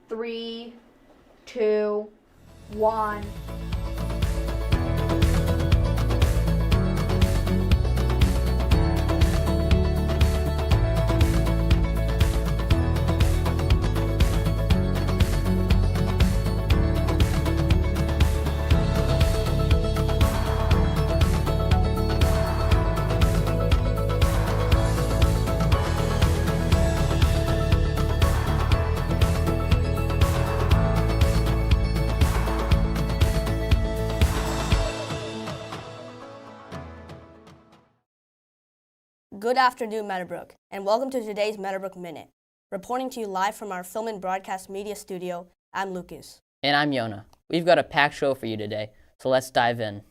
3, 2, 1. Good afternoon, Meadowbrook, and welcome to today's Meadowbrook Minute. Reporting to you live from our film and broadcast media studio, I'm Lucas. And I'm Yona. We've got a packed show for you today, so let's dive in.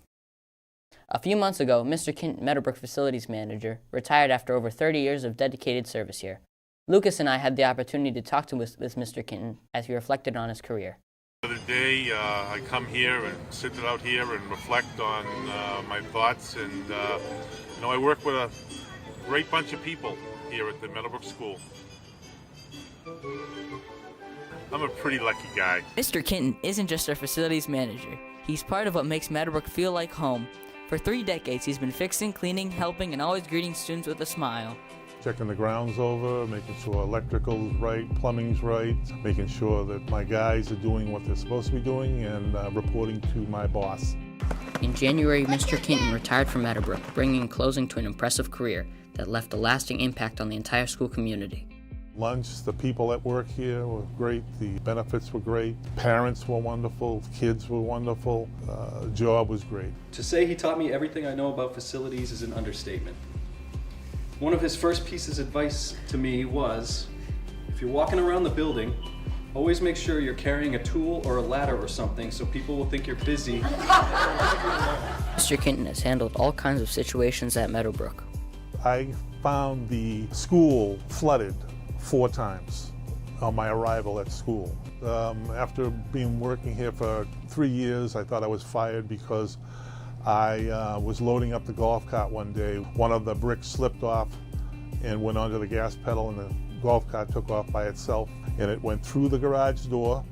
A few months ago, Mr. Kinton, Meadowbrook Facilities Manager, retired after over 30 years of dedicated service here. Lucas and I had the opportunity to talk with Mr. Kinton as he reflected on his career. The other day, I come here and sit out here and reflect on my thoughts, and I work with a great bunch of people here at the Meadowbrook School. I'm a pretty lucky guy. Mr. Kinton isn't just our facilities manager. He's part of what makes Meadowbrook feel like home. For 3 decades, he's been fixing, cleaning, helping, and always greeting students with a smile. Checking the grounds over, making sure electrical's right, plumbing's right, making sure that my guys are doing what they're supposed to be doing, and reporting to my boss. In January, Mr. Kinton retired from Meadowbrook, bringing a closing to an impressive career that left a lasting impact on the entire school community. Lunch, the people that work here were great, the benefits were great, parents were wonderful, kids were wonderful, job was great. To say he taught me everything I know about facilities is an understatement. One of his first pieces of advice to me was, if you're walking around the building, always make sure you're carrying a tool or a ladder or something so people will think you're busy. Mr. Kinton has handled all kinds of situations at Meadowbrook. I found the school flooded 4 times on my arrival at school. After being working here for 3 years, I thought I was fired because I was loading up the golf cart one day. One of the bricks slipped off and went onto the gas pedal, and the golf cart took off by itself, and it went through the garage door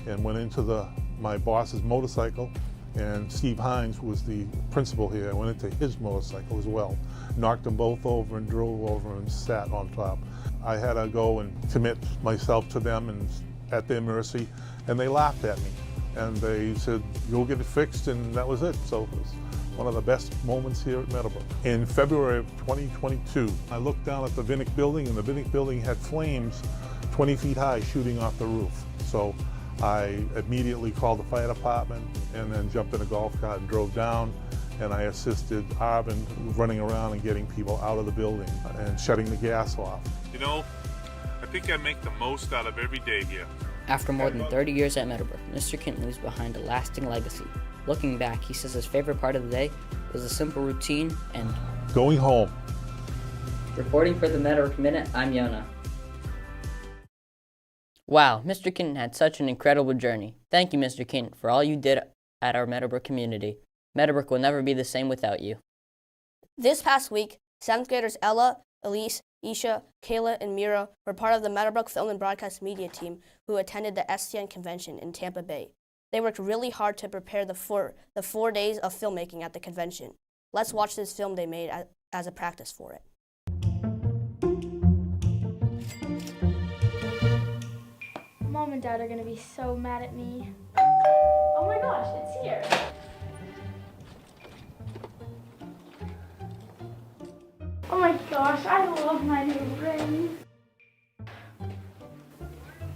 and went into my boss's motorcycle. And Steve Hines was the principal here. I went into his motorcycle as well, knocked them both over and drove over and sat on top. I had to go and commit myself to them and at their mercy, and they laughed at me. And they said, you'll get it fixed, and that was it. So it was one of the best moments here at Meadowbrook. In February of 2022, I looked down at the Vinnick building, and the Vinnick building had flames 20 feet high shooting off the roof. So I immediately called the fire department and then jumped in a golf cart and drove down, and I assisted Arvin running around and getting people out of the building and shutting the gas off. You know, I think I make the most out of every day here. After more than 30 years at Meadowbrook, Mr. Kinton leaves behind a lasting legacy. Looking back, he says his favorite part of the day was a simple routine and going home. Reporting for the Meadowbrook Minute, I'm Yona. Wow, Mr. Kinton had such an incredible journey. Thank you, Mr. Kinton, for all you did at our Meadowbrook community. Meadowbrook will never be the same without you. This past week, 7th graders Ella, Elise, Isha, Kayla, and Mira were part of the Meadowbrook Film and Broadcast Media team who attended the STN convention in Tampa Bay. They worked really hard to prepare the 4 days of filmmaking at the convention. Let's watch this film they made as a practice for it. Mom and Dad are gonna be so mad at me. Oh my gosh, it's here. Oh my gosh, I love my new ring.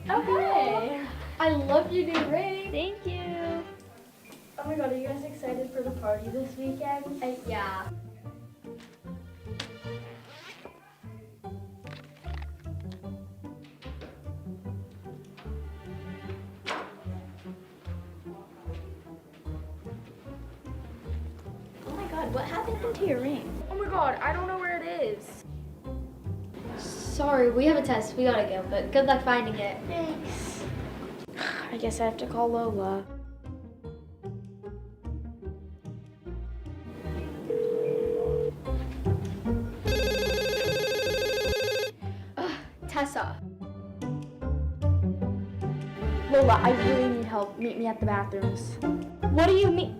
Okay. I love your new ring. Thank you. Oh my god, are you guys excited for the party this weekend? Yeah. What happened to your ring? Oh my god, I don't know where it is. Sorry, we have a test. We gotta go, but good luck finding it. Thanks. I guess I have to call Lola. Tessa. Lola, I really need help. Meet me at the bathrooms. What do you mean?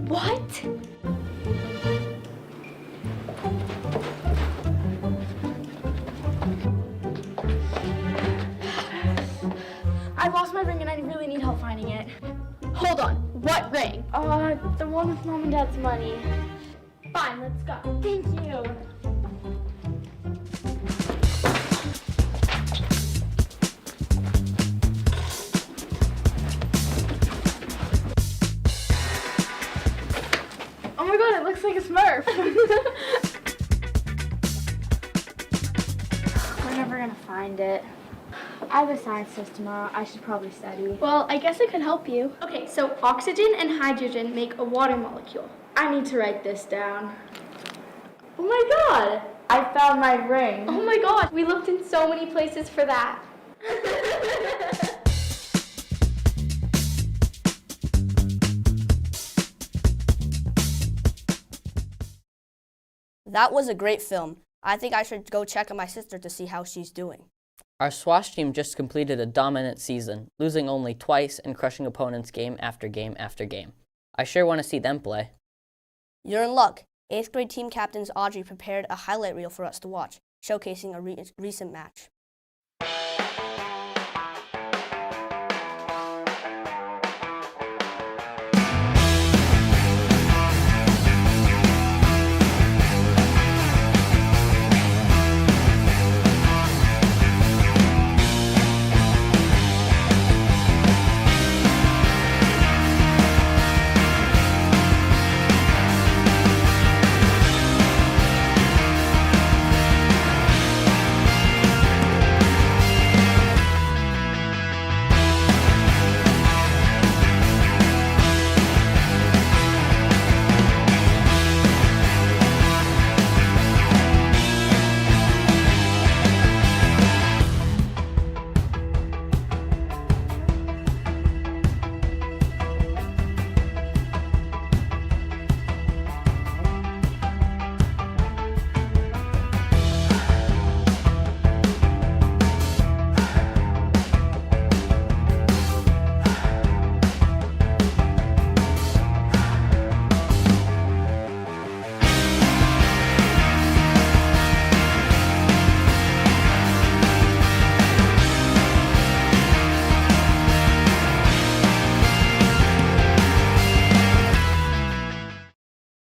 What? I lost my ring and I really need help finding it. Hold on. What ring? The one with Mom and Dad's money. Fine, let's go. Thank you. Oh my god, it looks like a Smurf. We're never gonna find it. I have a science test tomorrow. I should probably study. Well, I guess I could help you. Okay, so oxygen and hydrogen make a water molecule. I need to write this down. Oh my god! I found my ring. Oh my gosh, we looked in so many places for that. That was a great film. I think I should go check on my sister to see how she's doing. Our squash team just completed a dominant season, losing only twice and crushing opponents game after game after game. I sure want to see them play. You're in luck. 8th grade team captains Audrey prepared a highlight reel for us to watch, showcasing a recent match.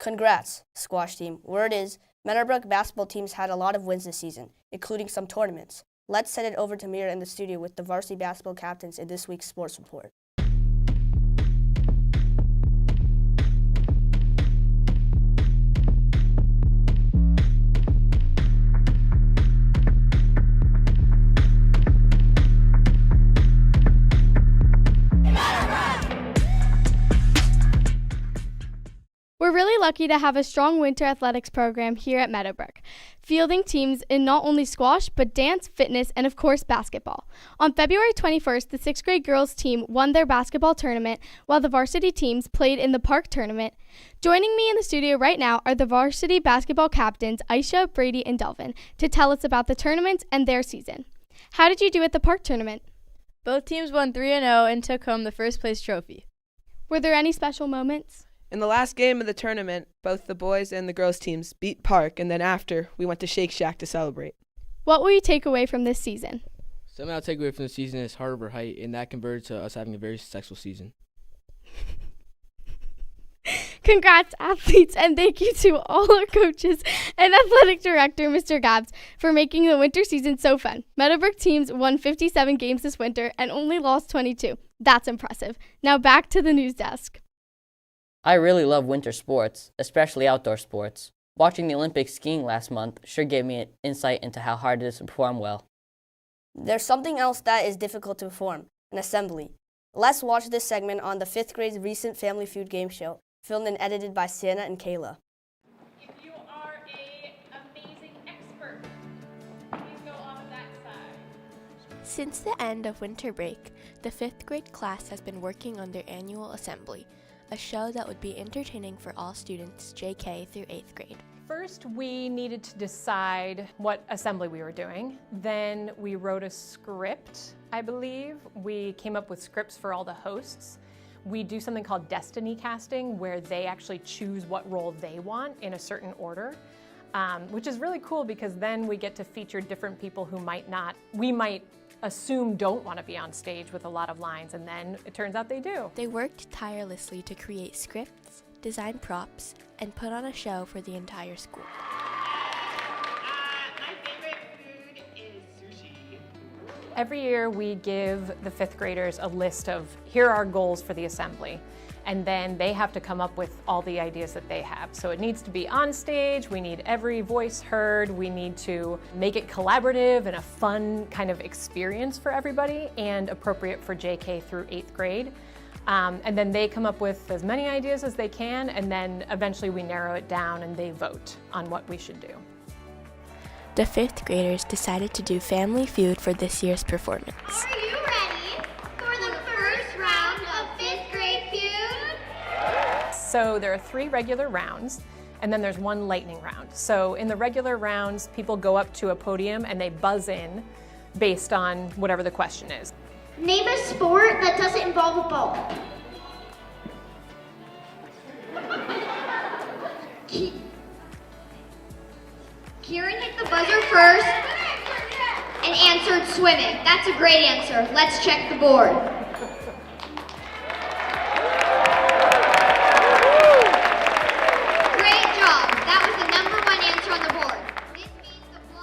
Congrats, squash team. Word is, Meadowbrook basketball teams had a lot of wins this season, including some tournaments. Let's send it over to Mira in the studio with the Varsity Basketball Captains in this week's sports report. We're really lucky to have a strong winter athletics program here at Meadowbrook, fielding teams in not only squash, but dance, fitness, and of course basketball. On February 21st, the 6th grade girls team won their basketball tournament, while the varsity teams played in the park tournament. Joining me in the studio right now are the Varsity Basketball Captains, Aisha, Brady, and Delvin, to tell us about the tournaments and their season. How did you do at the park tournament? Both teams won 3-0 and took home the first place trophy. Were there any special moments? In the last game of the tournament, both the boys and the girls teams beat Park, and then after, we went to Shake Shack to celebrate. What will you take away from this season? Something I'll take away from the season is Harbor Height, and that converted to us having a very successful season. Congrats, athletes, and thank you to all our coaches and athletic director, Mr. Gabbs, for making the winter season so fun. Meadowbrook teams won 57 games this winter and only lost 22. That's impressive. Now back to the news desk. I really love winter sports, especially outdoor sports. Watching the Olympic skiing last month sure gave me an insight into how hard it is to perform well. There's something else that is difficult to perform, an assembly. Let's watch this segment on the 5th grade's recent Family Feud game show, filmed and edited by Sienna and Kayla. If you are an amazing expert, please go on that side. Since the end of winter break, the 5th grade class has been working on their annual assembly, a show that would be entertaining for all students JK through 8th grade. First, we needed to decide what assembly we were doing. Then we wrote a script, I believe. We came up with scripts for all the hosts. We do something called destiny casting, where they actually choose what role they want in a certain order, which is really cool because then we get to feature different people who we might assume don't want to be on stage with a lot of lines, and then it turns out they do. They worked tirelessly to create scripts, design props, and put on a show for the entire school. My favorite food is sushi. Every year we give the 5th graders a list of, here are our goals for the assembly. And then they have to come up with all the ideas that they have. So it needs to be on stage, we need every voice heard, we need to make it collaborative and a fun kind of experience for everybody and appropriate for JK through 8th grade. And then they come up with as many ideas as they can, and then eventually we narrow it down and they vote on what we should do. The 5th graders decided to do Family Feud for this year's performance. Are you ready for the first round of 5th grade feud? So there are 3 regular rounds, and then there's 1 lightning round. So in the regular rounds, people go up to a podium and they buzz in based on whatever the question is. Name a sport that doesn't involve a ball. Kieran hit the buzzer first and answered swimming. That's a great answer. Let's check the board. Great job. That was the #1 answer on the board.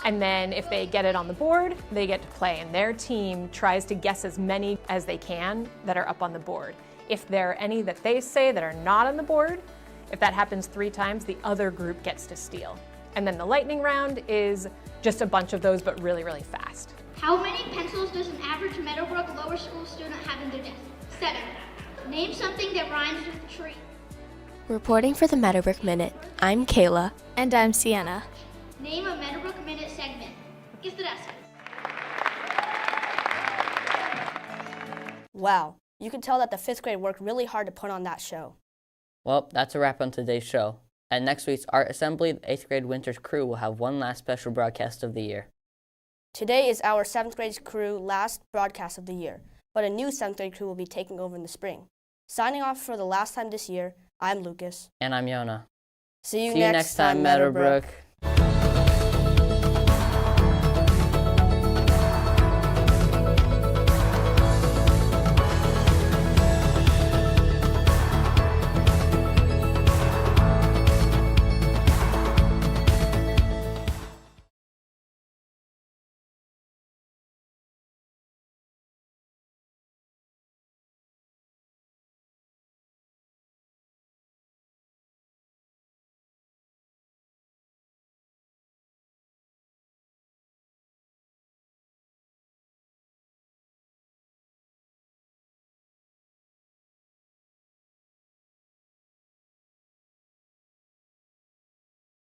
And then if they get it on the board, they get to play, and their team tries to guess as many as they can that are up on the board. If there are any that they say that are not on the board, if that happens 3 times, the other group gets to steal. And then the lightning round is just a bunch of those, but really, really fast. How many pencils does an average Meadowbrook lower school student have in their desk? 7. Name something that rhymes with tree. Reporting for the Meadowbrook Minute, I'm Kayla. And I'm Sienna. Name a Meadowbrook Minute segment. Get the desk. Wow, you can tell that the 5th grade worked really hard to put on that show. Well, that's a wrap on today's show. At next week's Art Assembly, the 8th grade Winter's crew will have one last special broadcast of the year. Today is our 7th grade crew last broadcast of the year, but a new 7th grade crew will be taking over in the spring. Signing off for the last time this year, I'm Lucas. And I'm Yona. See you next time, Meadowbrook.